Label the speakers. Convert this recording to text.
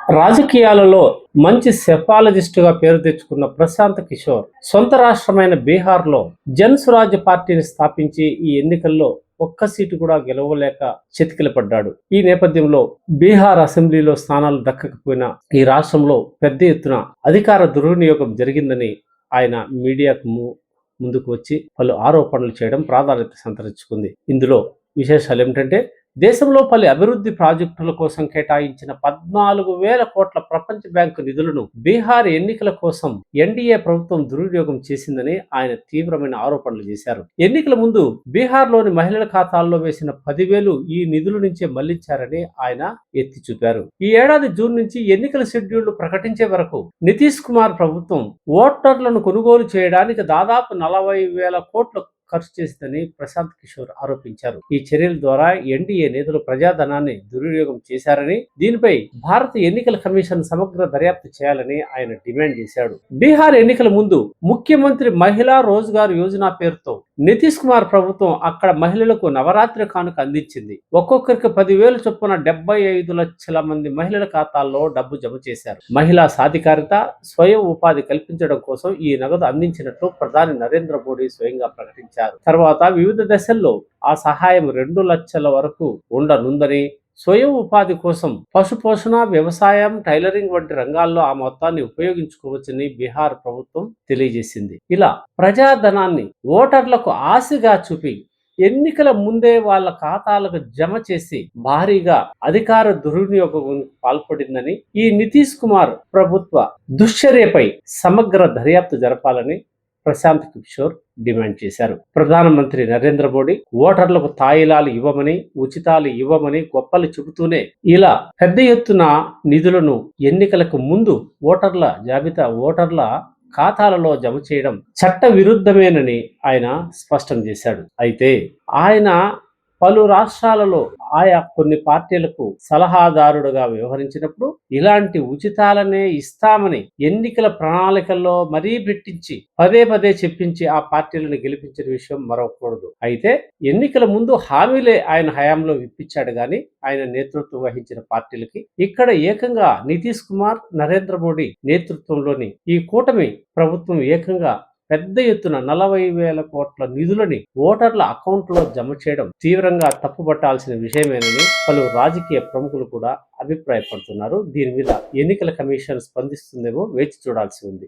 Speaker 1: రాజకీయాలలో మంచి సెఫాలజిస్టుగా పేరు తెచ్చుకున్న ప్రశాంత్ కిషోర్ సొంత రాష్ట్రమైన బీహార్లో జన్ స్వరాజ్ పార్టీని స్థాపించి ఈ ఎన్నికల్లో ఒక్క సీటు కూడా గెలవలేక చితికిలపడ్డాడు. ఈ నేపథ్యంలో బీహార్ అసెంబ్లీలో స్థానాలు దక్కకపోయినా ఈ రాష్ట్రంలో పెద్ద ఎత్తున అధికార దుర్వినియోగం జరిగిందని ఆయన మీడియాకు ముందుకు వచ్చి పలు ఆరోపణలు చేయడం ప్రాధాన్యత సంతరించుకుంది. ఇందులో విశేషాలు ఏమిటంటే, దేశంలో పలు అభివృద్ధి ప్రాజెక్టుల కోసం కేటాయించిన 14,000 కోట్ల ప్రపంచ బ్యాంకు నిధులను బీహార్ ఎన్నికల కోసం ఎన్డీఏ ప్రభుత్వం దుర్వినియోగం చేసిందని ఆయన తీవ్రమైన ఆరోపణలు చేశారు. ఎన్నికల ముందు బీహార్లోని మహిళల ఖాతాల్లో వేసిన 10,000 ఈ నిధుల నుంచే మళ్లించారని ఆయన ఎత్తి చూపారు. ఈ ఏడాది జూన్ నుంచి ఎన్నికల షెడ్యూల్ ప్రకటించే వరకు నితీష్ కుమార్ ప్రభుత్వం ఓటర్లను కొనుగోలు చేయడానికి దాదాపు 40,000 కోట్ల ఖర్చు చేసిందని ప్రశాంత్ కిషోర్ ఆరోపించారు. ఈ చర్యల ద్వారా ఎన్డీఏ నేతలు ప్రజాధనాన్ని దుర్వినియోగం చేశారని, దీనిపై భారత ఎన్నికల కమిషన్ సమగ్ర దర్యాప్తు చేయాలని ఆయన డిమాండ్ చేశాడు. బీహార్ ఎన్నికల ముందు ముఖ్యమంత్రి మహిళా రోజ్గార్ యోజన పేరుతో నితీష్ కుమార్ ప్రభుత్వం అక్కడ మహిళలకు నవరాత్రి కానుక అందించింది. ఒక్కొక్కరికి 10,000 చొప్పున 75 లక్షల మంది మహిళల ఖాతాల్లో డబ్బు జమ చేశారు. మహిళా సాధికారిత, స్వయం ఉపాధి కల్పించడం కోసం ఈ నగదు అందించినట్లు ప్రధాని నరేంద్ర మోడీ స్వయంగా ప్రకటించారు. తర్వాత వివిధ దశల్లో ఆ సహాయం 2 లక్షల వరకు ఉండనుందని, స్వయం ఉపాధి కోసం పశుపోషణ, వ్యవసాయం, టైలరింగ్ వంటి రంగాల్లో ఆ మొత్తాన్ని ఉపయోగించుకోవచ్చని బీహార్ ప్రభుత్వం తెలియజేసింది. ఇలా ప్రజాధనాన్ని ఓటర్లకు ఆశగా చూపి ఎన్నికల ముందే వాళ్ళ ఖాతాలకు జమ చేసి భారీగా అధికార దుర్వినియోగం పాల్పడిందని, ఈ నితీష్ కుమార్ ప్రభుత్వ దుశ్చర్యపై సమగ్ర దర్యాప్తు జరపాలని ప్రశాంత్ కిషోర్ డిమాండ్ చేశారు. ప్రధానమంత్రి నరేంద్ర మోడీ ఓటర్లకు తాయిలాలు ఇవ్వమని, ఉచితాలు ఇవ్వమని గొప్పలు చెబుతూనే ఇలా పెద్ద ఎత్తున నిధులను ఎన్నికలకు ముందు ఓటర్ల ఖాతాలలో జమ చేయడం చట్ట విరుద్ధమేనని ఆయన స్పష్టం చేశాడు. అయితే ఆయన పలు రాష్ట్రాలలో ఆయా కొన్ని పార్టీలకు సలహాదారుడుగా వ్యవహరించినప్పుడు ఇలాంటి ఉచితాలనే ఇస్తామని ఎన్నికల ప్రణాళికల్లో మరీ పెట్టించి పదే చెప్పించి ఆ పార్టీలను గెలిపించిన విషయం మరవకూడదు. అయితే ఎన్నికల ముందు హామీలే ఆయన హయాంలో ఇప్పించాడు గాని ఆయన నేతృత్వం వహించిన పార్టీలకి ఇక్కడ ఏకంగా నితీష్ కుమార్, నరేంద్ర మోడీ నేతృత్వంలోని ఈ కూటమి ప్రభుత్వం ఏకంగా పెద్ద ఎత్తున 40,000 కోట్ల నిధులని ఓటర్ల అకౌంట్లో జమ చేయడం తీవ్రంగా తప్పుపట్టాల్సిన విషయమేనని పలు రాజకీయ ప్రముఖులు కూడా అభిప్రాయపడుతున్నారు. దీని మీద ఎన్నికల కమిషన్ స్పందిస్తుందేమో వేచి చూడాల్సి ఉంది.